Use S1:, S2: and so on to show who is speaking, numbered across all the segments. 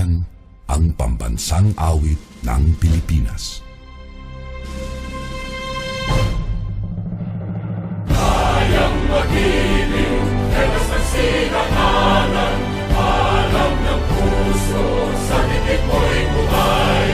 S1: Bayan, ang pambansang awit ng Pilipinas.
S2: Kayang mag-ibig, ewas ng sinangalan, alam ng puso, sa titik mo'y buhay.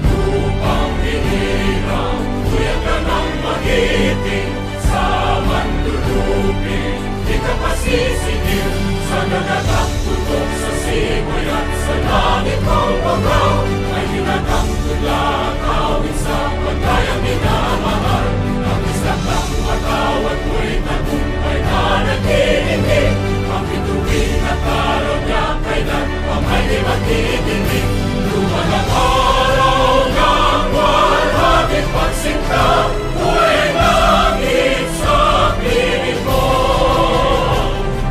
S2: Lupang hinirang, tuyang ka ng magiting, sa manlulupin, di ka pasisigil, sa nagatang tutok sa simoy at sa langit ng bagaw, ay hinatang tula, kawin sa pagkayang minamahal, ang isang ng matawad mo'y tagumpay na nag-iibig, ang bituin at araw niya kailan ang may di magdidinig. Luman ang araw ng walhagit pagsinta, buhay langit sa piling mo.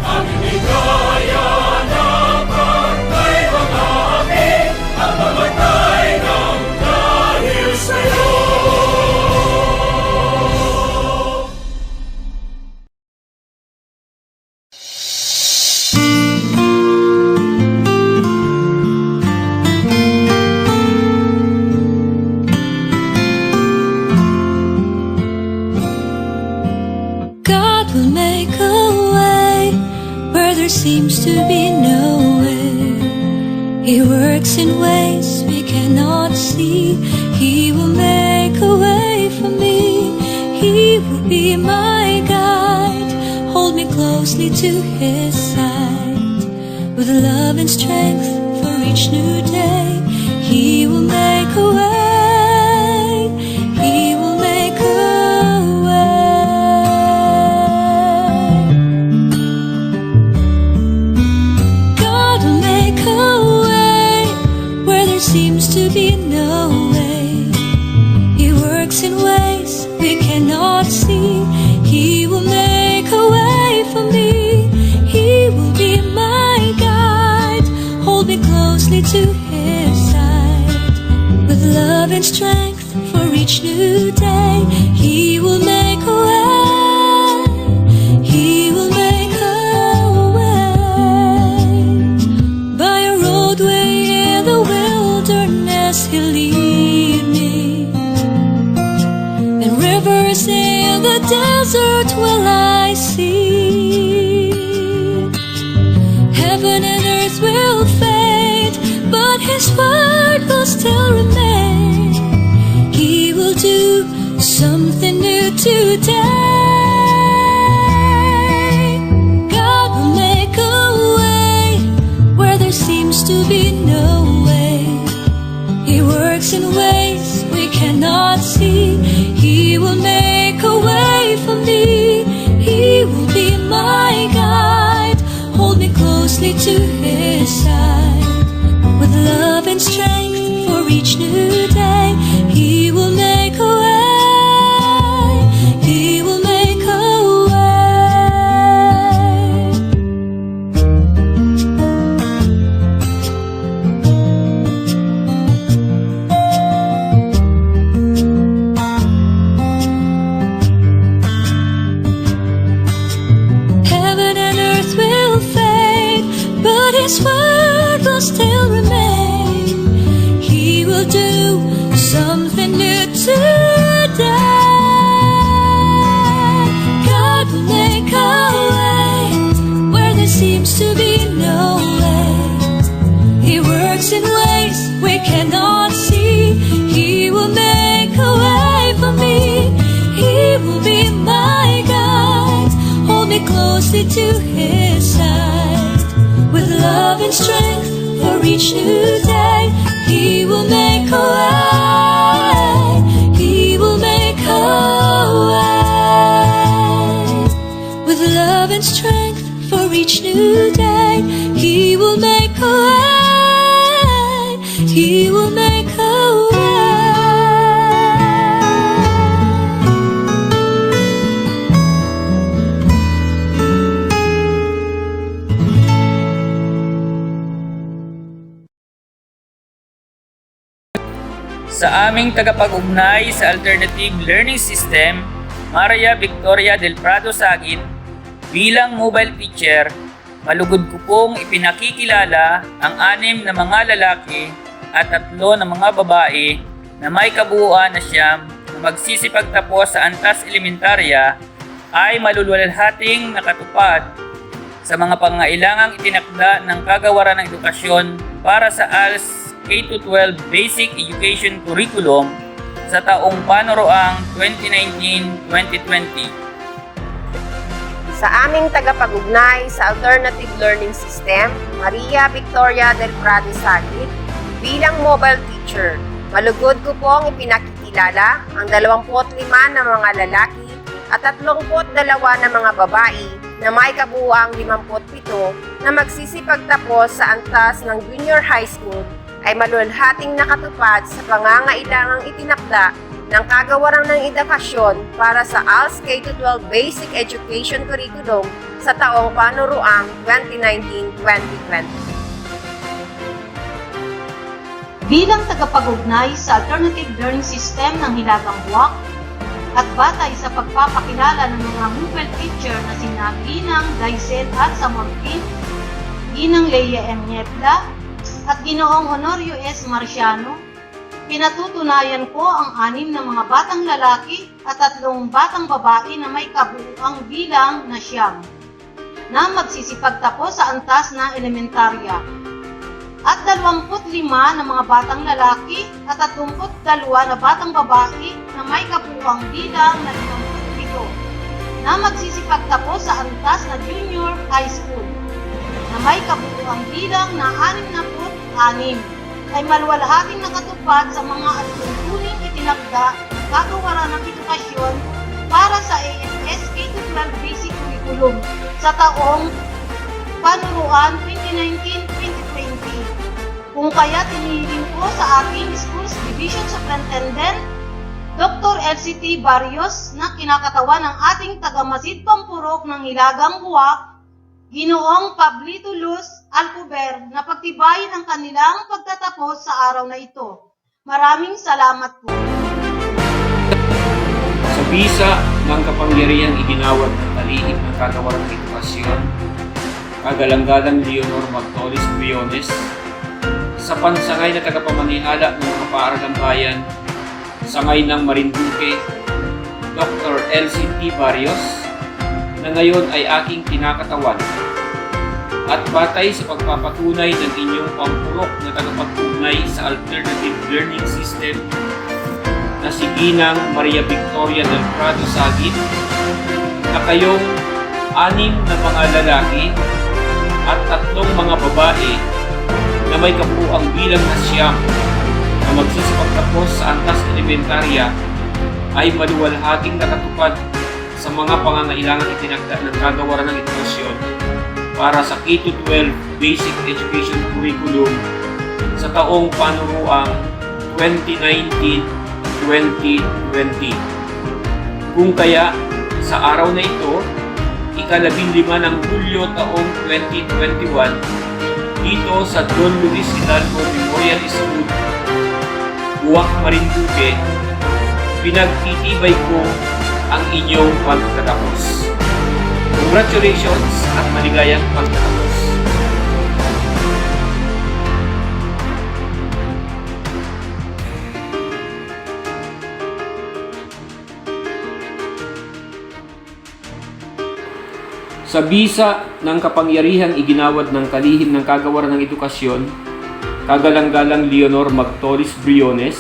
S2: Ang inigaya ng pagkay mga api, ang mamatay ng dahil sa'yo.
S3: God will make a way where there seems to be no way. He works in ways we cannot see. He will make a way for me. He will be my guide, hold me closely to His side. With love and strength for each new day, He will make a way. He will make a way. God will make a way where there seems to be no way. He works in ways we cannot see. He will make a way for me. He will be my guide, hold me closely to His side. With love and strength for each new day, He will make a way. He will make a way. By a roadway in the wilderness He'll lead me, and rivers in the desert will I see. Heaven and earth will fade, but His word will still remain. He will do something new today. God will make a way where there seems to be no way. He works in ways we cannot see. He will make a way for me. He will be my guide, hold me closely to His side. With love and strength for each new day, He will make a way. He will make a way. Heaven and earth will fade, but His word will still remain. He will do something new today. God will make a way where there seems to be no way. He works in ways we cannot see. He will make a way for me. He will be my guide, hold me closely to His side. With love and strength for each new day, He will make a way. He will make a way. With love and strength for each new day, He will make a way. He will make a way.
S4: Sa aming tagapag-ugnay sa Alternative Learning System, Maria Victoria del Prado Sagit, bilang mobile teacher, malugod ko pong ipinakikilala ang 6 na mga lalaki at 3 na mga babae na may kabuuan na siyam na magsisipagtapos sa antas elementarya ay malulwalhating nakatupad sa mga pangangailangang itinakda ng kagawaran ng edukasyon para sa ALS K-12 Basic Education Curriculum sa taong panuroang 2019-2020.
S5: Sa aming tagapag-ugnay sa Alternative Learning System, Maria Victoria del Prado Sagit, bilang mobile teacher, malugod ko pong ipinakikilala ang 25 na mga lalaki at 32 na mga babae na may kabuuang 57 na magsisipagtapos sa antas ng junior high school ay malulhating nakatupad sa pangangailangang itinakda ng kagawaran ng edukasyon para sa ALS K-12 Basic Education Curriculum sa taong panuruang 2019-2020.
S6: Bilang tagapag-ugnay sa Alternative Learning System ng Hilagang Buwak at batay sa pagpapakilala ng mga mobile teacher na sina Ginang Daisel at Samortin, Ginang Leia M. Niebla, at Ginoong Honorio S. Marciano, pinatutunayan ko ang 6 na mga batang lalaki at 3 batang babae na may kabuuang bilang na siyam na magsisipagtapos sa antas na elementarya at 25 na mga batang lalaki at 32 na batang babae na may kabuuang bilang na 57 na magsisipagtapos sa antas na junior high school na may kabuuang bilang na 66 ay maluwalhating nakatupad sa mga alituntuning itinakda ng kagawaran ng edukasyon para sa ALS K-12 Basic Curriculum sa taong panuruan 2019-2020. Kung kaya tiniling ko sa aking Schools Division Superintendent, Dr. LCT Barrios na kinakatawan ng ating tagamasid pampurok ng Hilagang Buwak, Ginoong Pablito Luz Alcover na pagtibayin ang kanilang pagtatapos sa araw na ito. Maraming salamat po.
S7: Sa bisa ng kapangyarihang iginawad ng talihim ng kagawaran ng edukasyon, kagalang-galang Leonor Magtolis Briones, sa pansangay na tagapamanihala ng mga paaralang bayan, sangay ng Marinduque, Dr. LCT Barrios, na ngayon ay aking kinakatawan, at batay sa pagpapatunay ng inyong pampurok na tagapag-ugnay sa Alternative Learning System na si Ginang Maria Victoria del Prado Sagit, na kayong 6 na mga lalaki at 3 mga babae na may kabuuang bilang na siyam na magsisipagtapos sa antas elementarya ay maluwalhating nakatupad sa mga pangangailangang itinakda ng kagawaran ng edukasyon para sa K-12 Basic Education Curriculum sa taong panuruang 2019-2020. Kung kaya, sa araw na ito, ika-15 ng Hulyo taong 2021, dito sa Don Luis Hidalgo Memorial School, Buwak, Marinduque, pinagtitibay ko ang inyong pagtatapos. Congratulations at maligayang pagtatapos. Sa bisa ng kapangyarihang iginawad ng kalihim ng kagawaran ng edukasyon, kagalang-galang Leonor Magtolis Briones,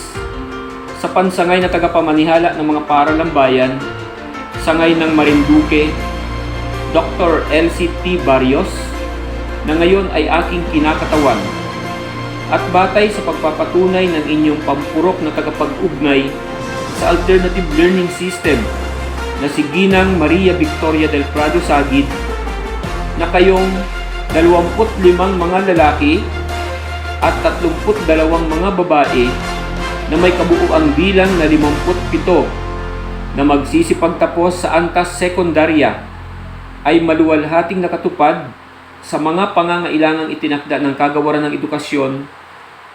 S7: sa pansangay na tagapamanihala ng mga paaralang bayan, sangay ng Marinduque, Dr. LCT Barrios, na ngayon ay aking kinakatawan, at batay sa pagpapatunay ng inyong pampurok na tagapag-ugnay sa Alternative Learning System na si Ginang Maria Victoria del Prado Sagit, na kayong 25 mga lalaki at 32 mga babae na may kabuuang bilang na 57 na magsisipagtapos sa antas sekundarya ay maluwalhating nakatupad sa mga pangangailangang itinakda ng kagawaran ng edukasyon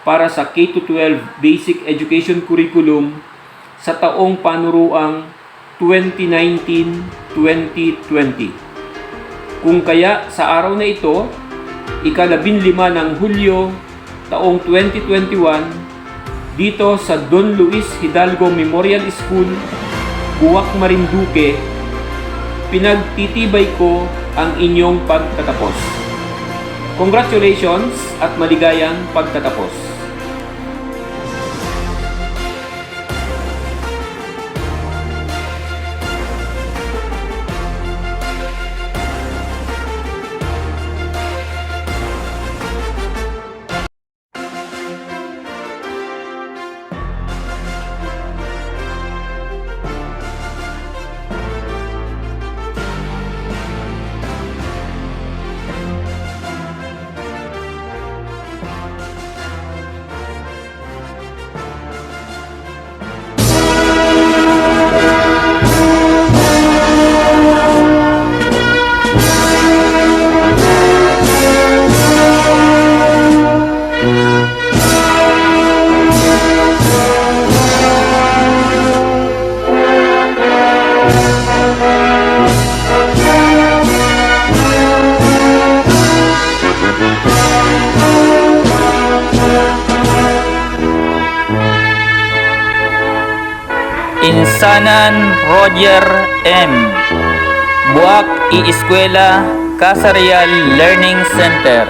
S7: para sa K-12 Basic Education Curriculum sa taong panuruang 2019-2020. Kung kaya sa araw na ito, ika-15 ng Hulyo, taong 2021, dito sa Don Luis Hidalgo Memorial School, Buwak, Marinduque, pinagtitibay ko ang inyong pagtatapos. Congratulations at maligayang pagtatapos.
S4: Insanan Roger M. Buwak Iiskwela Kasarial Learning Center.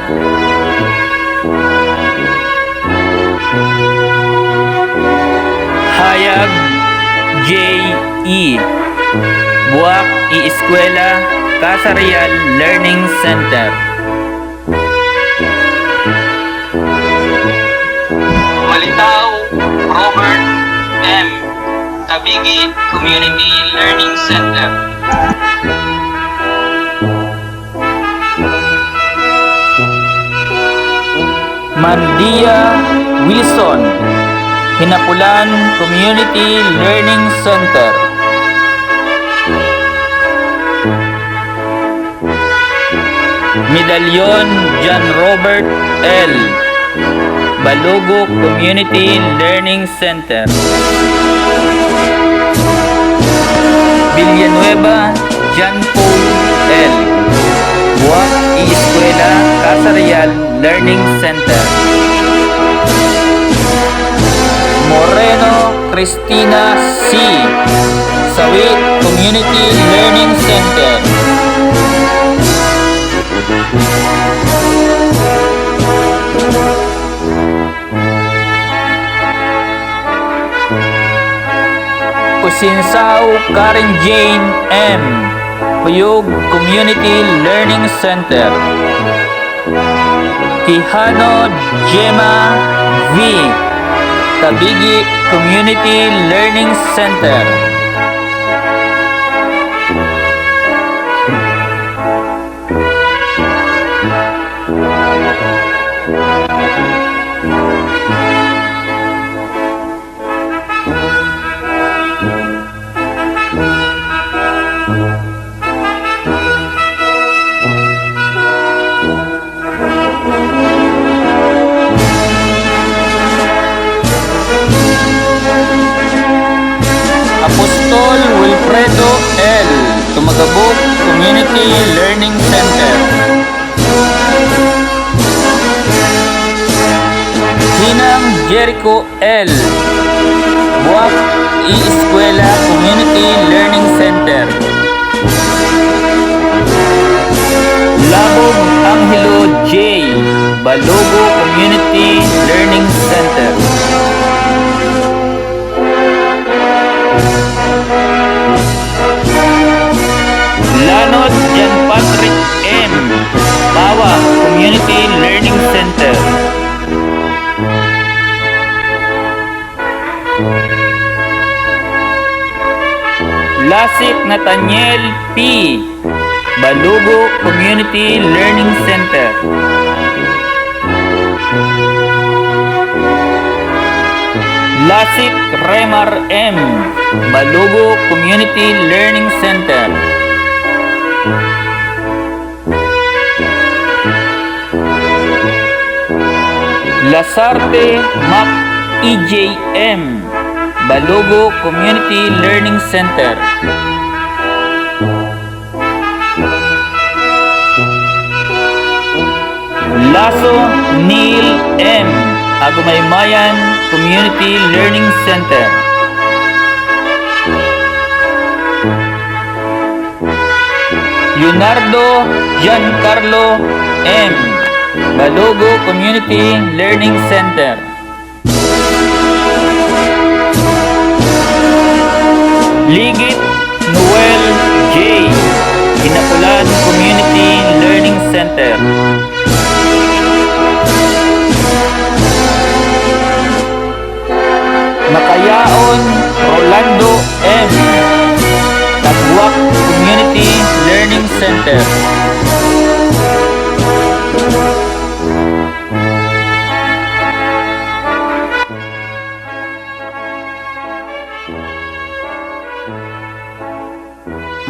S4: Hayag J.E. Buwak Iiskwela Kasarial Learning Center. Malitaw Robert M. Tabigi Community Learning Center. Mandia Wilson, Hinapulan Community Learning Center. Medalyon John Robert L. Balugo Community Learning Center. Villanueva John Paul L. Buwak Iiskwela Kasarial Learning Center. Moreno Cristina C. Sawi Community Learning Center. Usinsao Karen Jane M. Puyog Community Learning Center. Quijano Gemma V. Tabigi Community Learning Center. Apostol Wilfredo L. Tumagabog Community Learning Center. Hinang Jericho L. Buwak Iiskwela Community Learning Center. Labog Angelo J. Balugo Community Learning Center. Lanot Jan Patrick M. Pawa Community Learning Center. Lasik Nathaniel P. Balugo Community Learning Center. Lasik Remar M. Balugo Community Learning Center. Lasarte Mac EJM. Balugo Community Learning Center. Lasso Neil M. Agumaymayan Community Learning Center. Leonardo Giancarlo M. Balogo Community Learning Center. Ligit Noel J. Hinapulan Community Learning Center. Makayaon Rolando M. Tagwak Community Learning Center.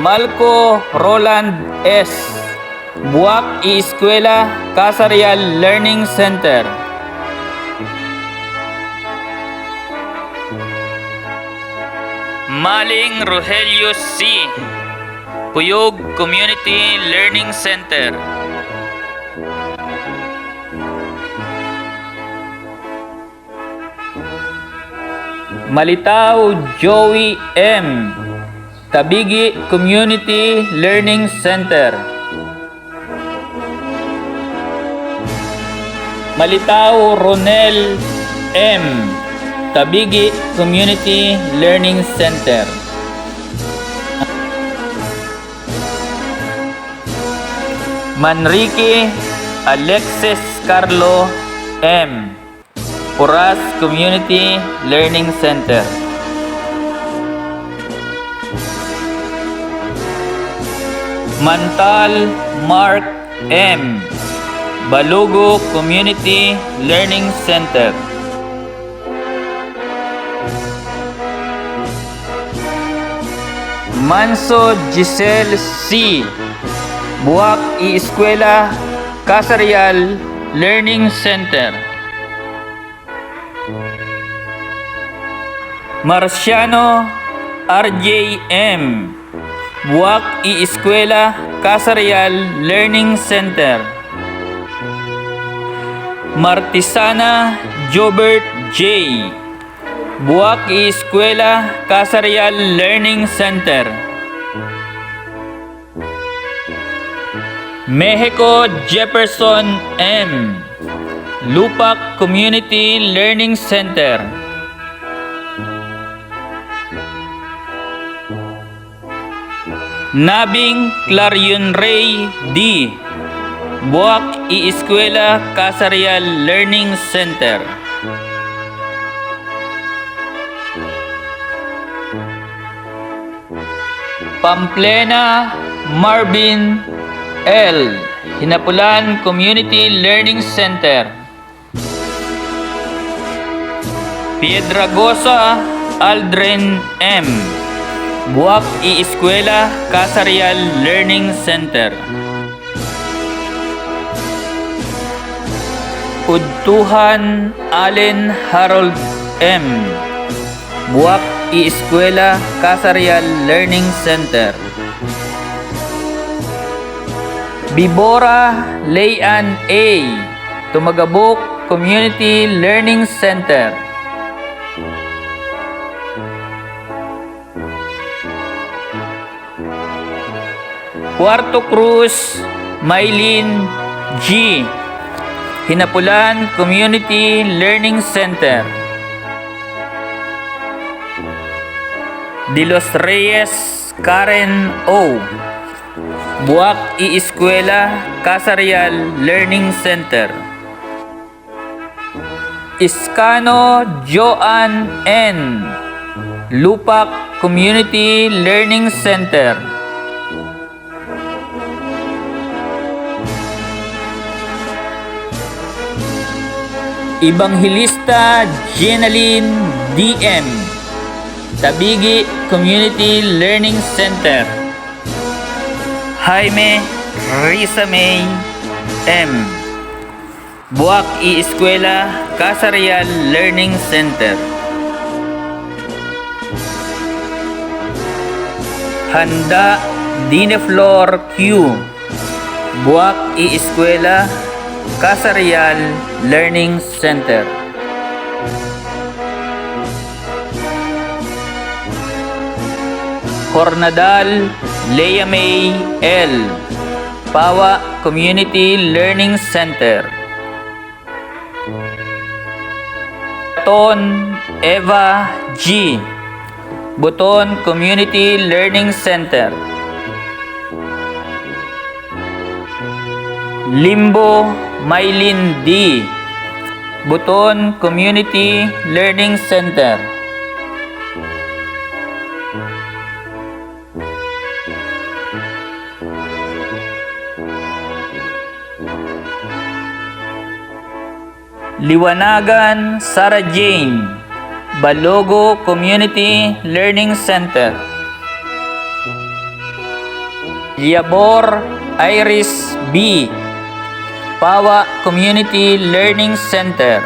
S4: Malco Roland S. Buwak I-Eskwela Casarial Learning Center. Maling Rogelio C. Puyog Community Learning Center. Malitaw Joey M. Tabigi Community Learning Center. Malitaw Ronel M. Tabigi Community Learning Center. Manrique Alexis Carlo M. Puras Community Learning Center. Mantal Mark M. Balugo Community Learning Center. Manso Giselle C. Buwak I-Eskwela Casarial Learning Center. Marciano RJ M. Buwak I-Eskwela Casarial Learning Center. Martisana Jobert J. Buwak I-Eskwela Casarial Learning Center. Mexico Jefferson M. Lupak Community Learning Center. Nabing Clarion Ray D. Buwak I-Eskwela Casarial Learning Center. Pamplena Marvin L. Hinapulan Community Learning Center. Piedragosa Aldrin M. Buwak I-Eskwela Casarial Learning Center. Udtuhan Allen Harold M. Buwak I-Eskwela Casarial Learning Center. Bibora Layan A. Tumagabok Community Learning Center. Puerto Cruz Maylin G. Hinapulan Community Learning Center. De Los Reyes Karen O. Buwak I-Eskwela Casarial Learning Center. Iscano Joan N. Lupak Community Learning Center. Ibanghilista Jenaline DM. Tabigi Community Learning Center. Jaime Risa May M. Buwak I-Eskwela Casarial Learning Center. Handa Dineflor Q. Buwak I-Eskwela Casarial Learning Center. Cornadal Lea May L. Pawa Community Learning Center. Buton Eva G. Buton Community Learning Center. Limbo Maylin D. Buton Community Learning Center. Liwanagan Sarah Jane. Balogo Community Learning Center. Yabor Iris B. Pawa Community Learning Center.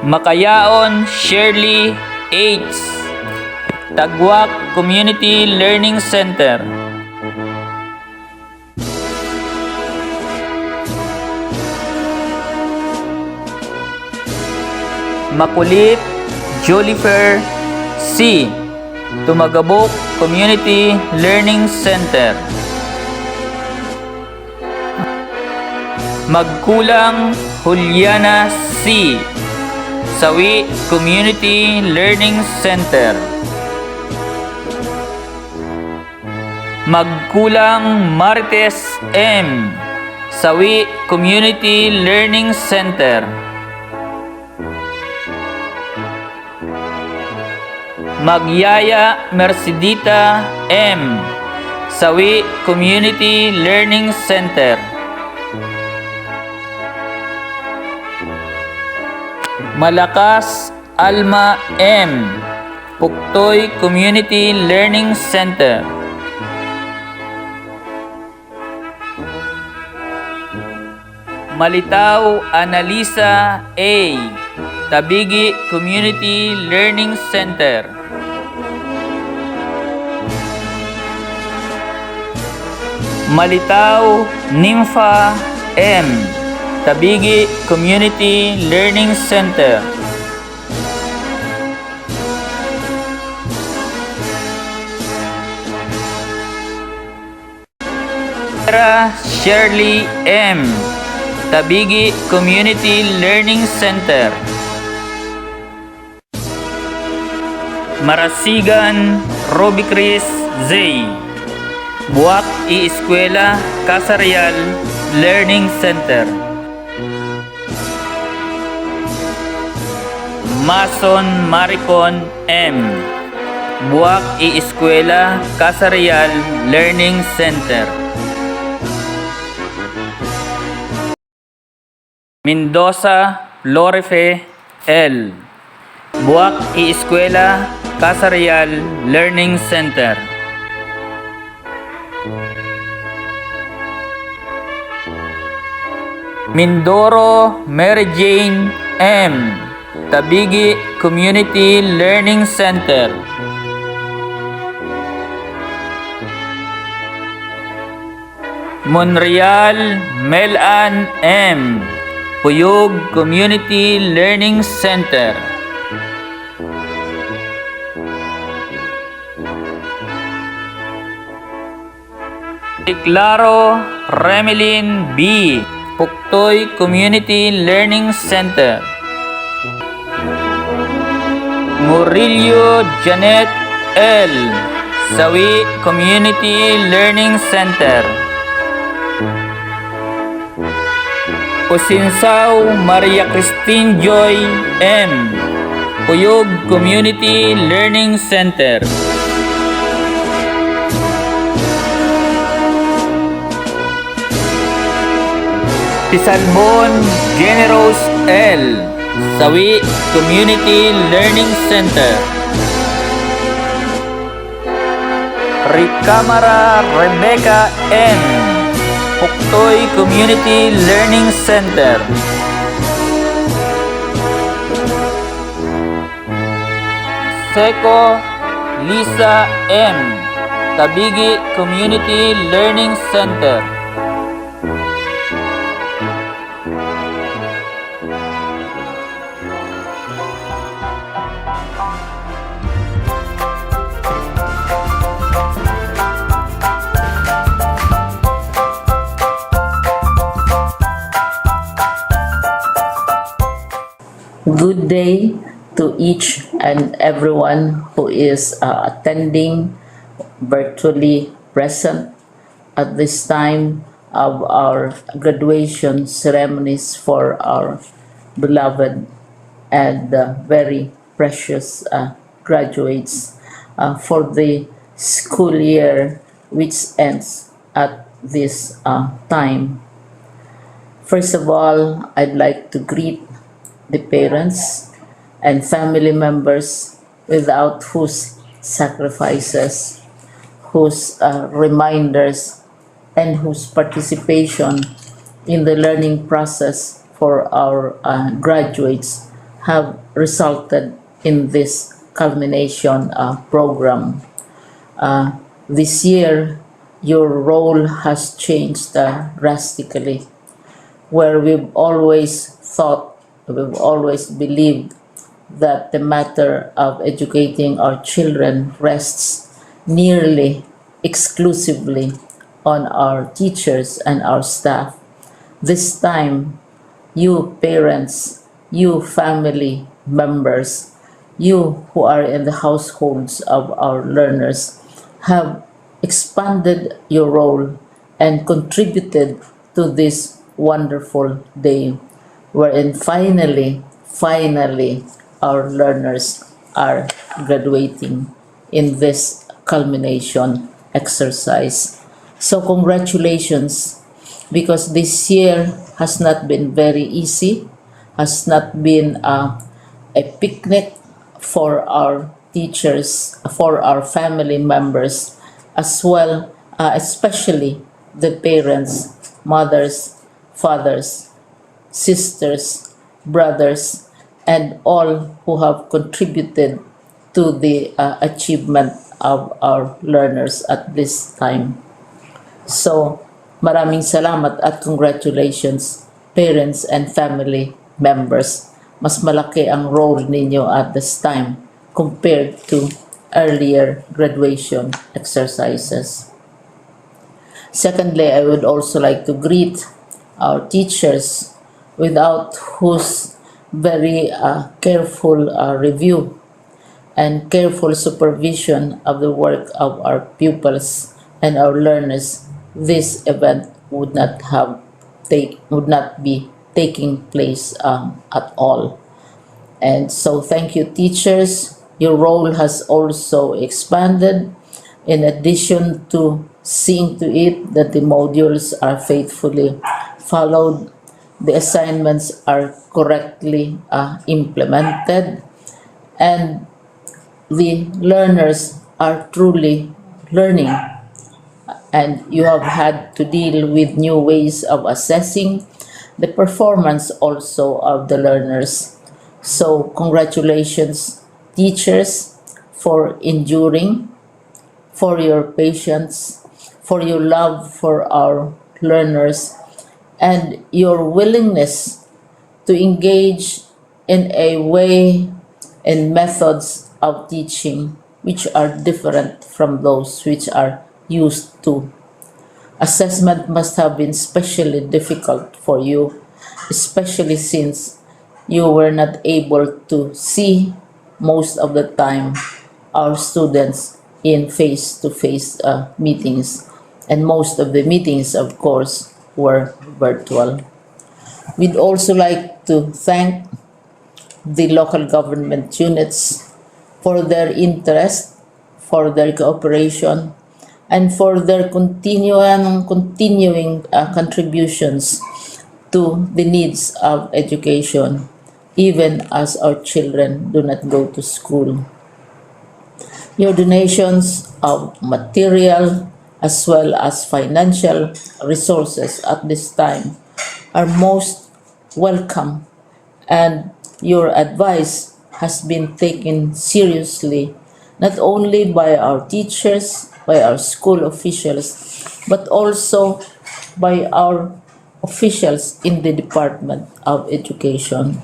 S4: Makayaon Shirley H. Tagwak Community Learning Center. Makulit Jolifer C. Tumagabok Community Learning Center. Magkulang Juliana C. Sawi Community Learning Center. Magkulang Marites M. Sawi Community Learning Center. Magyaya Mercedita M. Sawi Community Learning Center. Malakas Alma M. Puktoy Community Learning Center. Malitaw Analisa A. Tabigi Community Learning Center. Malitaw Nympha M. Tabigi Community Learning Center. Shirley M. Tabigi Community Learning Center. Marasigan Roby Chris Z. Buwak I-Eskwela Casarial Learning Center. Mason Maricon M. Buwak I-Eskwela Casarial Learning Center. Mendoza Lorefe L. Buwak I-Eskwela Casarial Learning Center. Mindoro Mary Jane M. Tabigi Community Learning Center. Monreal Melan M. Puyog Community Learning Center. Claro Remelin B. Puktoy Community Learning Center. Murillo Janet L. Sawi Community Learning Center. Usinsaw Maria Christine Joy M. Puyog Community Learning Center. Tisalbon Generous L. Sawi Community Learning Center. Ricamara Rebecca N. Puktoy Community Learning Center. Seco Lisa M. Tabigi Community Learning Center.
S8: Good day to each and everyone who is attending virtually present at this time of our graduation ceremonies for our beloved and very precious graduates for the school year which ends at this time. First of all, I'd like to greet the parents and family members without whose sacrifices, whose reminders, and whose participation in the learning process for our graduates have resulted in this culmination program. This year, your role has changed drastically, where we've always believed that the matter of educating our children rests nearly exclusively on our teachers and our staff. This time, you parents, you family members, you who are in the households of our learners have expanded your role and contributed to this wonderful day wherein finally our learners are graduating in this culmination exercise. So congratulations, because this year has not been very easy, has not been a picnic for our teachers, for our family members, as well, especially the parents, mothers, fathers, sisters, brothers, and all who have contributed to the achievement of our learners at this time. So, maraming salamat at congratulations, parents and family members. Mas malaki ang role ninyo at this time compared to earlier graduation exercises. Secondly, I would also like to greet our teachers, without whose very careful review and careful supervision of the work of our pupils and our learners, this event would not be taking place at all. And so thank you, teachers. Your role has also expanded, in addition to seeing to it that the modules are faithfully followed, the assignments are correctly implemented, and the learners are truly learning. And you have had to deal with new ways of assessing the performance also of the learners. So congratulations, teachers, for enduring, for your patience, for your love for our learners, and your willingness to engage in a way and methods of teaching which are different from those which are used to. Assessment must have been especially difficult for you, especially since you were not able to see most of the time our students in face-to-face meetings, and most of the meetings, of course, were virtual. We'd also like to thank the local government units for their interest, for their cooperation, and for their continuing contributions to the needs of education, even as our children do not go to school. Your donations of material as well as financial resources at this time are most welcome, and your advice has been taken seriously not only by our teachers, by our school officials, but also by our officials in the Department of Education.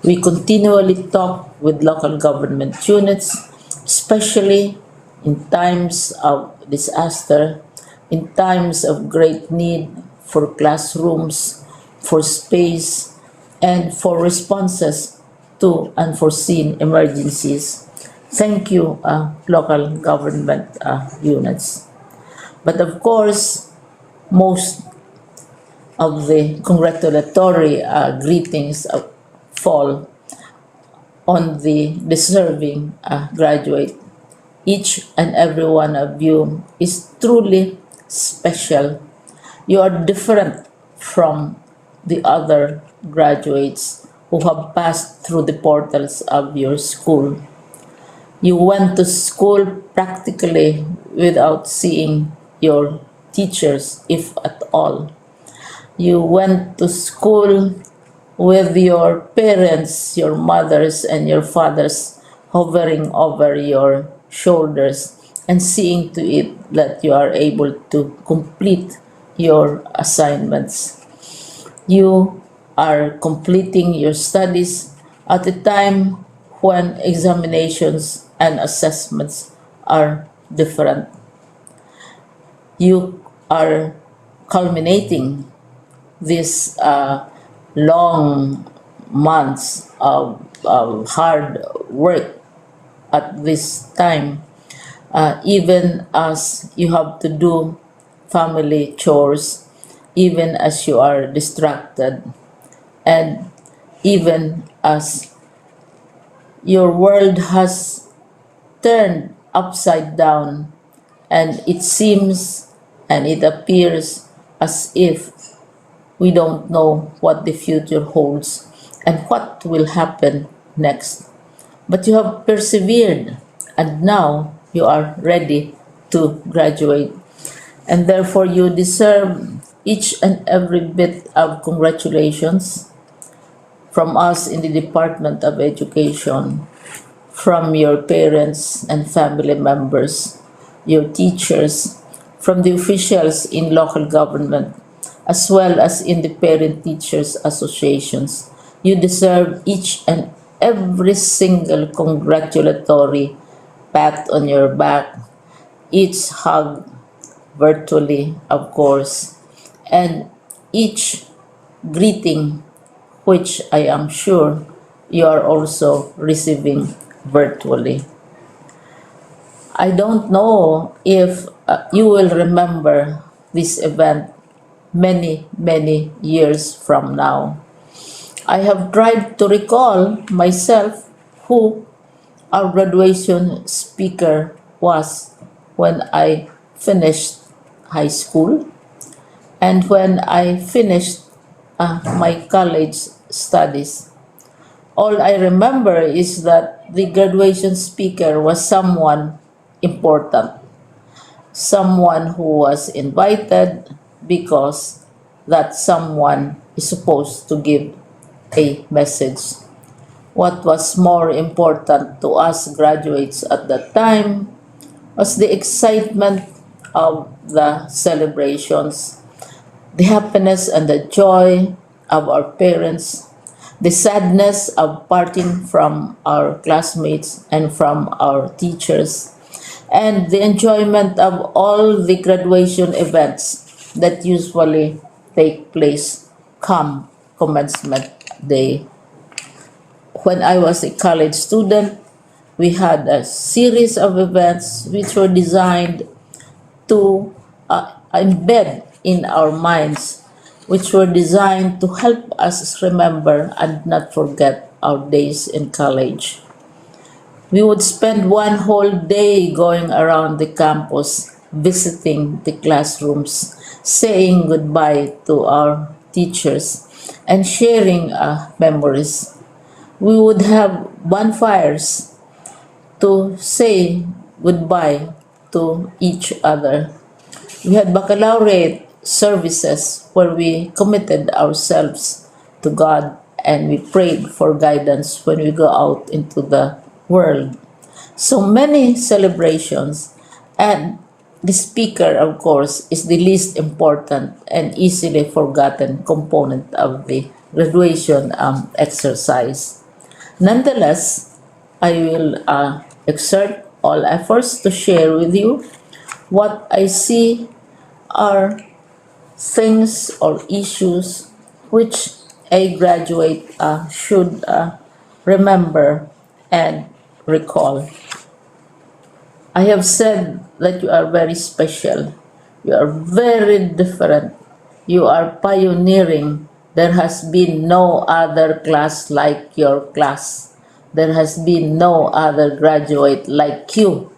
S8: We continually talk with local government units, especially in times of disaster, in times of great need for classrooms, for space, and for responses to unforeseen emergencies. Thank you, local government units. But of course, most of the congratulatory greetings fall on the deserving graduate. Each and every one of you is truly special. You are different from the other graduates who have passed through the portals of your school. You went to school practically without seeing your teachers, if at all. You went to school with your parents, your mothers, and your fathers hovering over your shoulders and seeing to it that you are able to complete your assignments. You are completing your studies at a time when examinations and assessments are different. You are culminating these long months of hard work at this time, even as you have to do family chores, even as you are distracted, and even as your world has turned upside down, and it seems and it appears as if we don't know what the future holds and what will happen next. But you have persevered, and now you are ready to graduate. And therefore, you deserve each and every bit of congratulations from us in the Department of Education, from your parents and family members, your teachers, from the officials in local government, as well as in the parent teachers associations. You deserve each and every single congratulatory pat on your back, each hug virtually, of course, and each greeting, which I am sure you are also receiving virtually. I don't know if you will remember this event many, many years from now. I have tried to recall myself who our graduation speaker was when I finished high school and when I finished my college studies. All I remember is that the graduation speaker was someone important, someone who was invited because that someone is supposed to give a message. What was more important to us graduates at that time was the excitement of the celebrations, the happiness and the joy of our parents, the sadness of parting from our classmates and from our teachers, and the enjoyment of all the graduation events that usually take place come commencement day. When I was a college student, we had a series of events which were designed to embed in our minds, which were designed to help us remember and not forget our days in college. We would spend one whole day going around the campus, visiting the classrooms, saying goodbye to our teachers, and sharing memories. We would have bonfires to say goodbye to each other. We had baccalaureate services where we committed ourselves to God and we prayed for guidance when we go out into the world. So many celebrations, and the speaker, of course, is the least important and easily forgotten component of the graduation exercise. Nonetheless, I will exert all efforts to share with you what I see are things or issues which a graduate should remember, and recall. I have said that you are very special. You are very different. You are pioneering. There has been no other class like your class. There has been no other graduate like you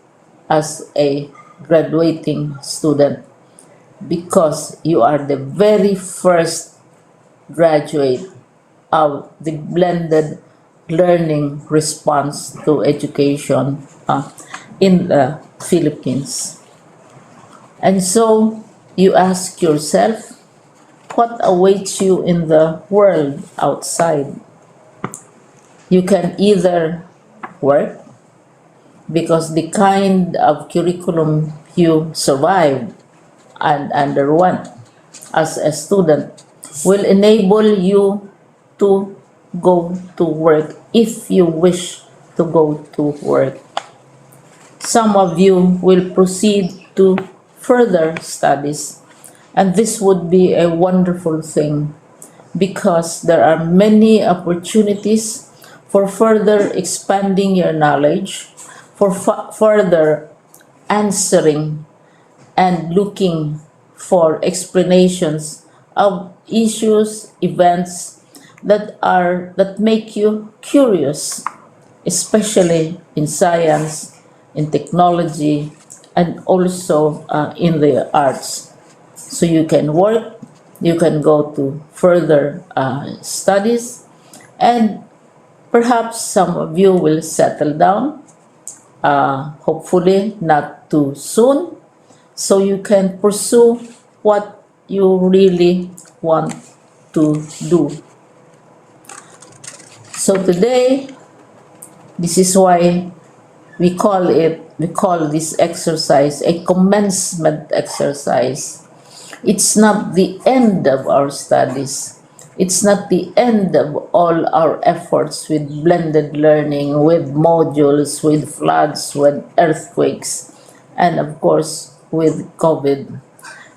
S8: as a graduating student, because you are the very first graduate of the blended learning response to education in the Philippines. And so you ask yourself, what awaits you in the world outside? You can either work, because the kind of curriculum you survived and underwent as a student will enable you to go to work if you wish to go to work. Some of you will proceed to further studies, and this would be a wonderful thing, because there are many opportunities for further expanding your knowledge, for further answering and looking for explanations of issues, events that make you curious, especially in science, in technology, and also in the arts. So you can work, you can go to further studies, and perhaps some of you will settle down, hopefully not too soon, so you can pursue what you really want to do. So today, this is why we call this exercise a commencement exercise. It's not the end of our studies. It's not the end of all our efforts with blended learning, with modules, with floods, with earthquakes, and of course with COVID.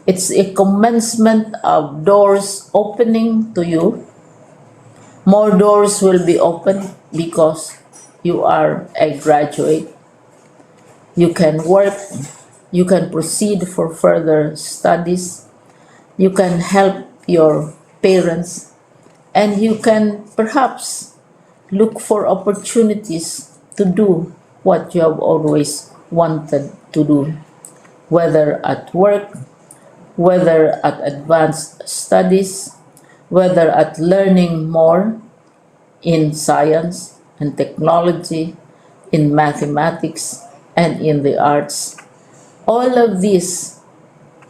S8: It's a commencement of doors opening to you. More doors will be opened because you are a graduate. You can work, you can proceed for further studies, you can help your parents, and you can perhaps look for opportunities to do what you have always wanted to do, whether at work, whether at advanced studies, whether at learning more in science and technology, in mathematics, and in the arts. All of these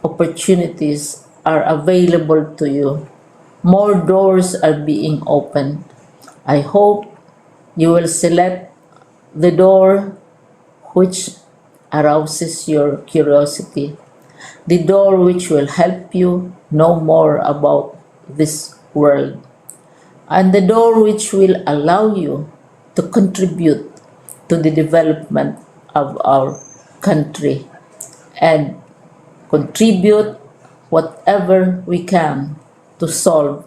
S8: opportunities are available to you. More doors are being opened. I hope you will select the door which arouses your curiosity, the door which will help you know more about this world, and the door which will allow you to contribute to the development of our country and contribute whatever we can to solve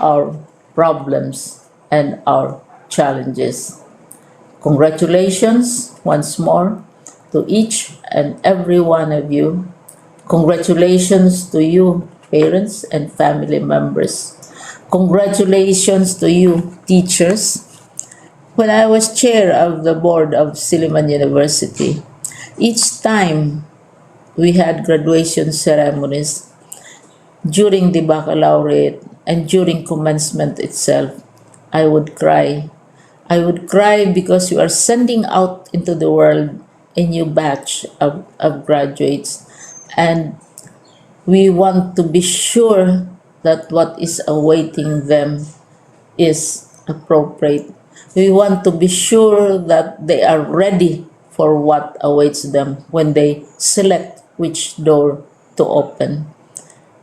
S8: our problems and our challenges. Congratulations once more to each and every one of you. Congratulations to you, parents and family members. Congratulations to you, teachers. When I was chair of the board of Silliman University, each time we had graduation ceremonies, during the baccalaureate and during commencement itself, I would cry. I would cry because you are sending out into the world a new batch of graduates, and we want to be sure that what is awaiting them is appropriate. We want to be sure that they are ready for what awaits them when they select which door to open.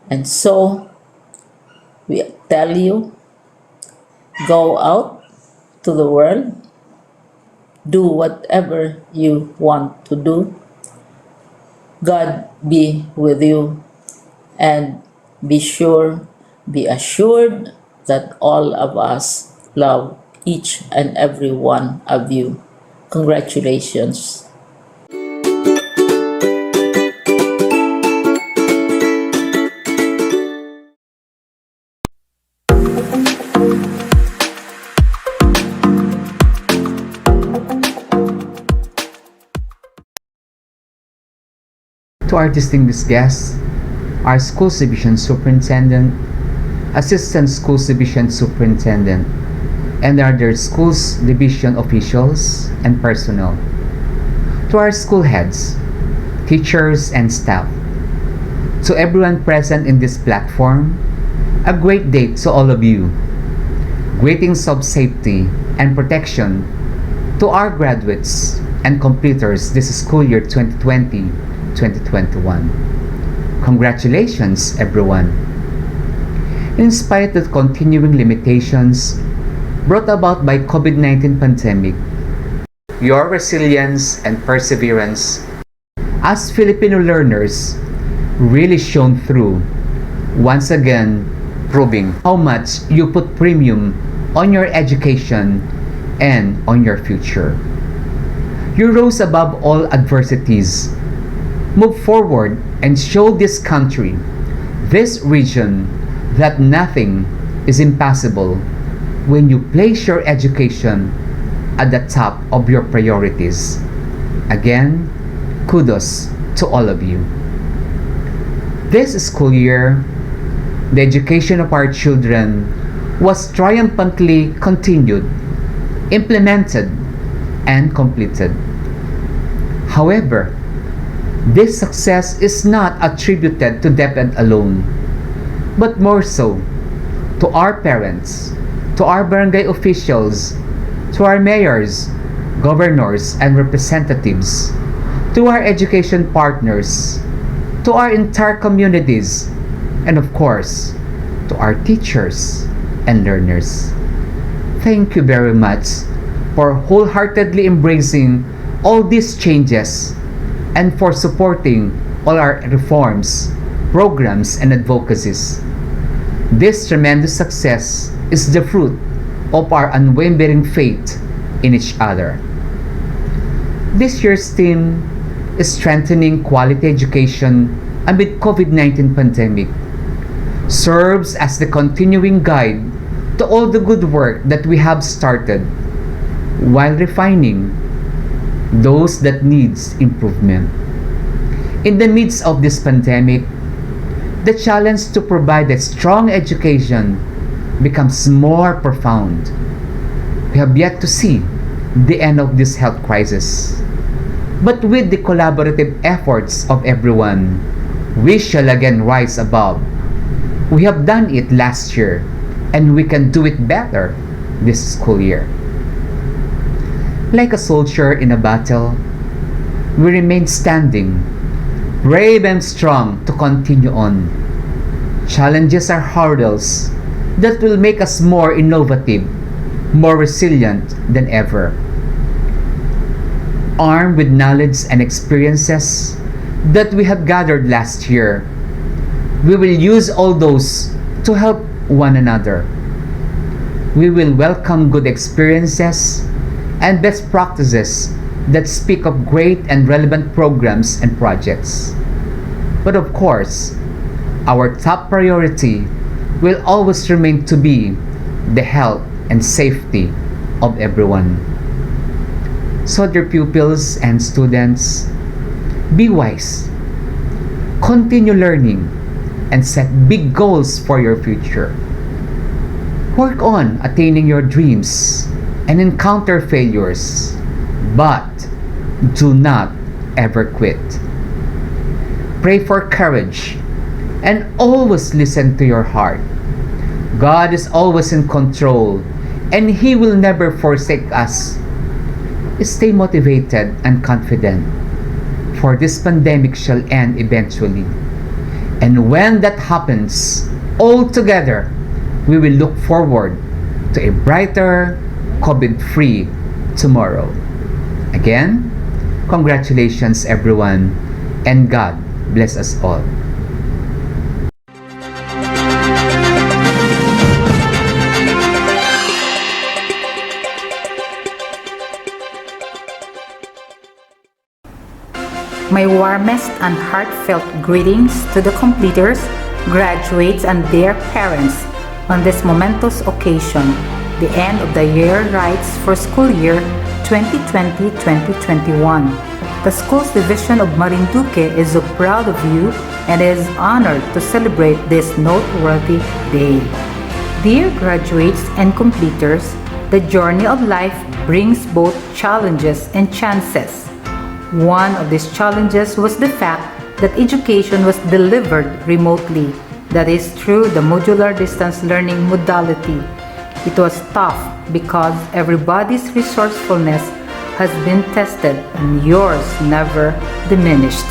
S8: And so, we tell you, go out to the world, do whatever you want to do. God be with you, and be assured that all of us love each and every one of you. Congratulations.
S9: To our distinguished guests, our Schools Division Superintendent, Assistant Schools Division Superintendent, and other Schools Division officials and personnel. To our school heads, teachers, and staff. To everyone present in this platform, a great day to all of you. Greetings of safety and protection to our graduates and completers this school year 2020-2021. Congratulations, everyone. In spite of continuing limitations brought about by COVID-19 pandemic, your resilience and perseverance as Filipino learners really shone through, once again proving how much you put premium on your education and on your future. You rose above all adversities, moved forward, and showed this country, this region, that nothing is impossible when you place your education at the top of your priorities. Again, kudos to all of you. This school year, the education of our children was triumphantly continued, implemented, and completed. However, this success is not attributed to DepEd alone, but more so to our parents, to our barangay officials, to our mayors, governors, and representatives, to our education partners, to our entire communities, and of course, to our teachers and learners. Thank you very much for wholeheartedly embracing all these changes and for supporting all our reforms, programs, and advocacies. This tremendous success is the fruit of our unwavering faith in each other. This year's theme is strengthening quality education amid COVID-19 pandemic. Serves as the continuing guide to all the good work that we have started, while refining those that needs improvement. In the midst of this pandemic, the challenge to provide a strong education becomes more profound. We have yet to see the end of this health crisis. But with the collaborative efforts of everyone, we shall again rise above. We have done it last year, and we can do it better this school year. Like a soldier in a battle, we remain standing, brave and strong to continue on. Challenges are hurdles that will make us more innovative, more resilient than ever. Armed with knowledge and experiences that we have gathered last year, we will use all those to help one another. We will welcome good experiences and best practices that speak of great and relevant programs and projects. But of course, our top priority will always remain to be the health and safety of everyone. So dear pupils and students, be wise, continue learning, and set big goals for your future. Work on attaining your dreams and encounter failures, but do not ever quit. Pray for courage and always listen to your heart. God is always in control and He will never forsake us. Stay motivated and confident, for this pandemic shall end eventually. And when that happens, all together, we will look forward to a brighter, COVID-free tomorrow. Again, congratulations everyone, and God bless us all.
S10: My warmest and heartfelt greetings to the completers, graduates, and their parents on this momentous occasion, the end of the year rites for school year 2020-2021. The school's division of Marinduque is so proud of you and is honored to celebrate this noteworthy day. Dear graduates and completers, the journey of life brings both challenges and chances. One of these challenges was the fact that education was delivered remotely, that is through the modular distance learning modality. It was tough because everybody's resourcefulness has been tested and yours never diminished.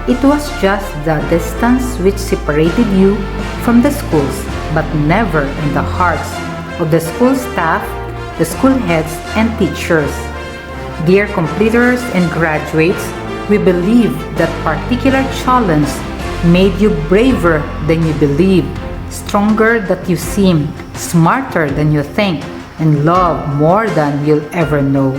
S10: It was just the distance which separated you from the schools, but never in the hearts of the school staff, the school heads, and teachers. Dear completers and graduates, we believe that particular challenge made you braver than you believe, stronger than you seem, smarter than you think, and love more than you'll ever know.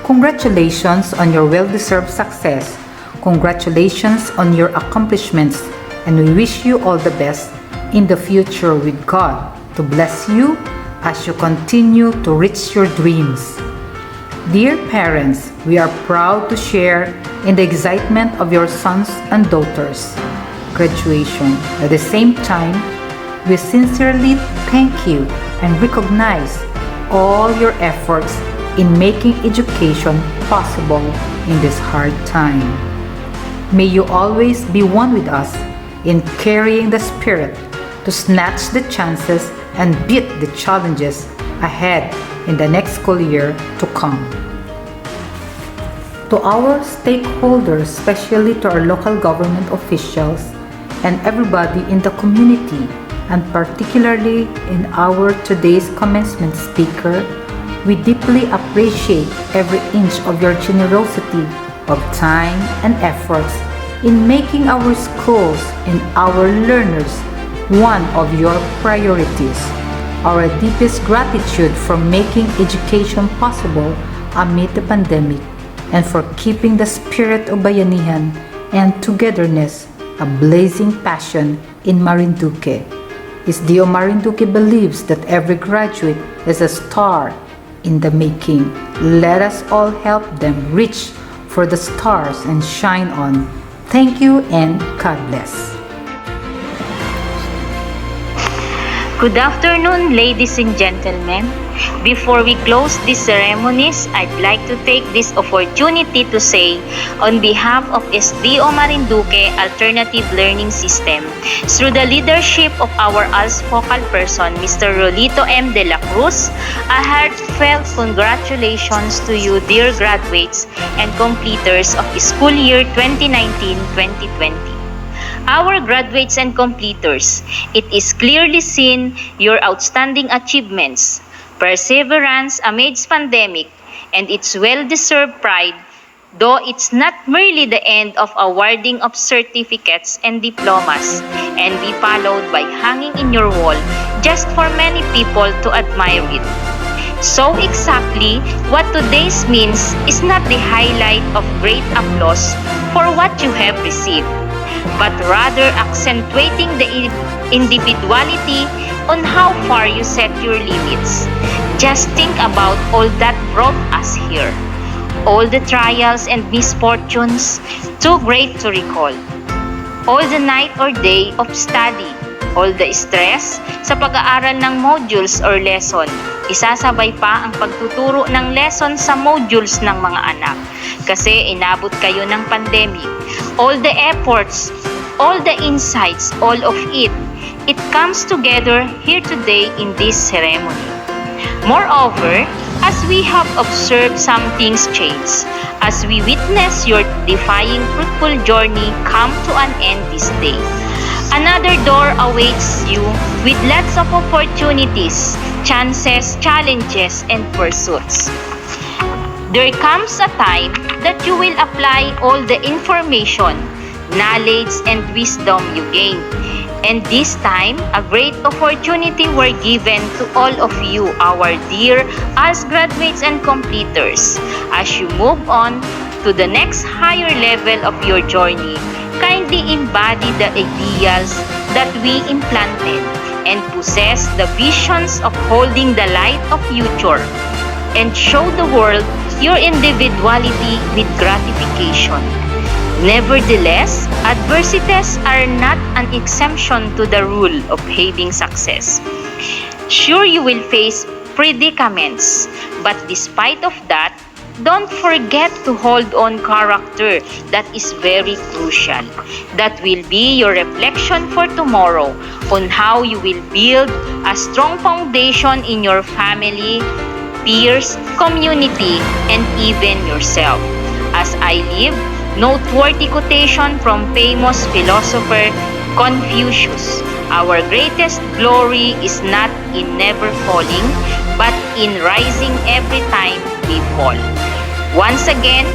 S10: Congratulations on your well-deserved success. Congratulations on your accomplishments, and we wish you all the best in the future with God to bless you as you continue to reach your dreams. Dear parents, we are proud to share in the excitement of your sons and daughters' graduation. At the same time, we sincerely thank you and recognize all your efforts in making education possible in this hard time. May you always be one with us in carrying the spirit to snatch the chances and beat the challenges ahead in the next school year to come. To our stakeholders, especially to our local government officials and everybody in the community, and particularly in our today's commencement speaker, we deeply appreciate every inch of your generosity of time and efforts in making our schools and our learners one of your priorities. Our deepest gratitude for making education possible amid the pandemic and for keeping the spirit of bayanihan and togetherness a blazing passion in Marinduque. SDO Marinduque believes that every graduate is a star in the making. Let us all help them reach for the stars and shine on. Thank you and God bless.
S11: Good afternoon, ladies and gentlemen. Before we close these ceremonies, I'd like to take this opportunity to say, on behalf of SDO Marinduque Alternative Learning System, through the leadership of our ALS focal person, Mr. Rolito M. De La Cruz, a heartfelt congratulations to you, dear graduates and completers of school year 2019-2020. Our graduates and completers, it is clearly seen your outstanding achievements, perseverance amidst pandemic, and its well-deserved pride, though it's not merely the end of awarding of certificates and diplomas and be followed by hanging in your wall just for many people to admire it. So exactly what today's means is not the highlight of great applause for what you have received, but rather accentuating the individuality on how far you set your limits. Just think about all that brought us here. All the trials and misfortunes, too great to recall. All the night or day of study, all the stress sa pag-aaral ng modules or lesson. Isasabay pa ang pagtuturo ng lesson sa modules ng mga anak kasi inabot kayo ng pandemic. All the efforts, all the insights, all of it, it comes together here today in this ceremony. Moreover, as we have observed some things change, as we witness your defying fruitful journey come to an end this day, another door awaits you with lots of opportunities, chances, challenges, and pursuits. There comes a time that you will apply all the information, knowledge, and wisdom you gain. And this time, a great opportunity were given to all of you, our dear ALS graduates and completers, as you move on to the next higher level of your journey, kindly embody the ideals that we implanted and possess the visions of holding the light of future and show the world your individuality with gratification. Nevertheless, adversities are not an exemption to the rule of having success. Sure, you will face predicaments, but despite of that, don't forget to hold on character. That is very crucial. That will be your reflection for tomorrow on how you will build a strong foundation in your family, peers, community, and even yourself. As I leave, noteworthy quotation from famous philosopher Confucius. Our greatest glory is not in never falling, but in rising every time we fall. Once again,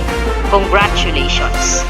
S11: congratulations.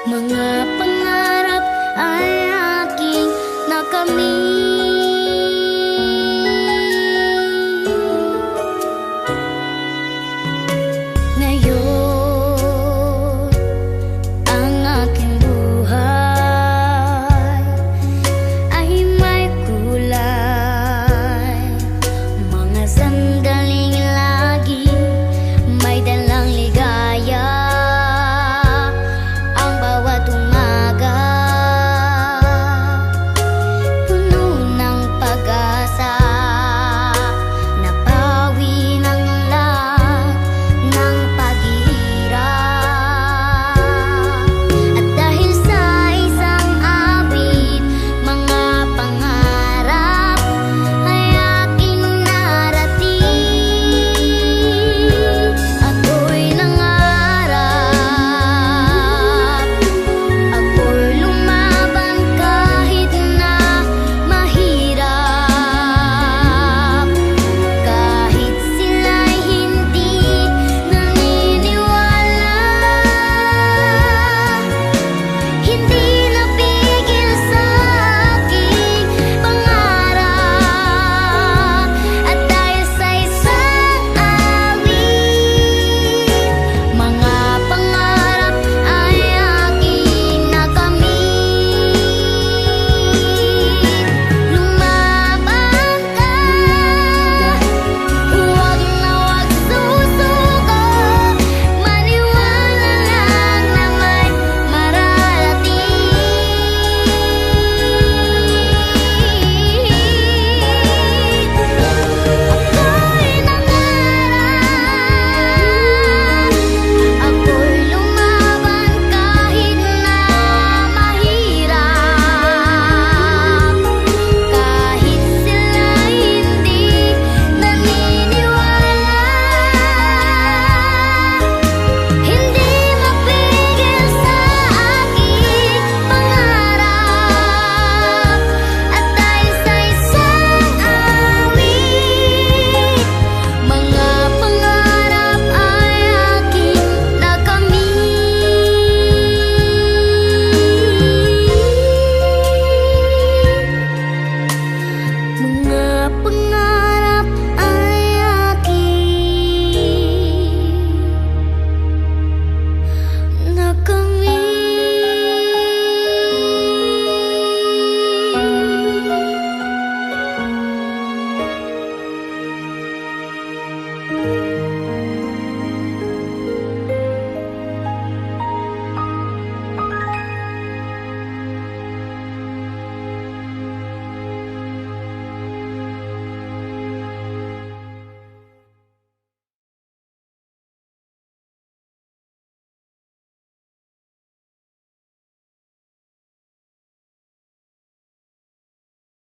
S3: Mga pangarap ay aking nakamit.